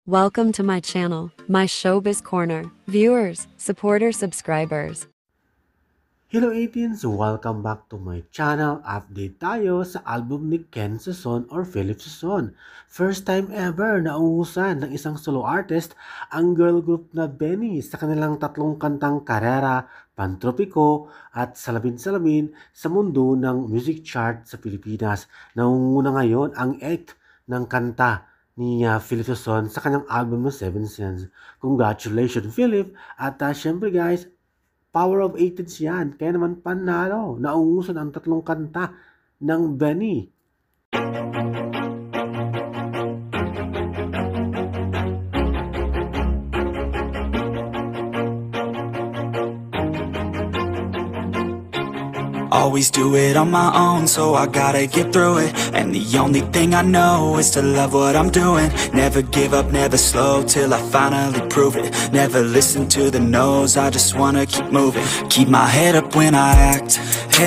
Welcome to my channel, my Showbiz Corner. Viewers, supporters, subscribers. Hello 18s! Welcome back to my channel. Update tayo sa album ni Ken Sison or Philip Sison. First time ever na uhusan ng isang solo artist ang girl group na Benny sa kanilang tatlong kantang Karera, Pantropiko at Salamin-Salamin sa mundo ng music chart sa Pilipinas. Nangunguna ngayon ang 8th ng kanta ni Philip Sison sa kanyang album na Seven Sense. Congratulations Philip! At syempre guys, Power of 18s yan. Kaya naman panalo. Naungusan ang tatlong kanta ng Benny. Always do it on my own, so I gotta get through it. And the only thing I know is to love what I'm doing. Never give up, never slow, till I finally prove it. Never listen to the no's, I just wanna keep moving. Keep my head up when I act, head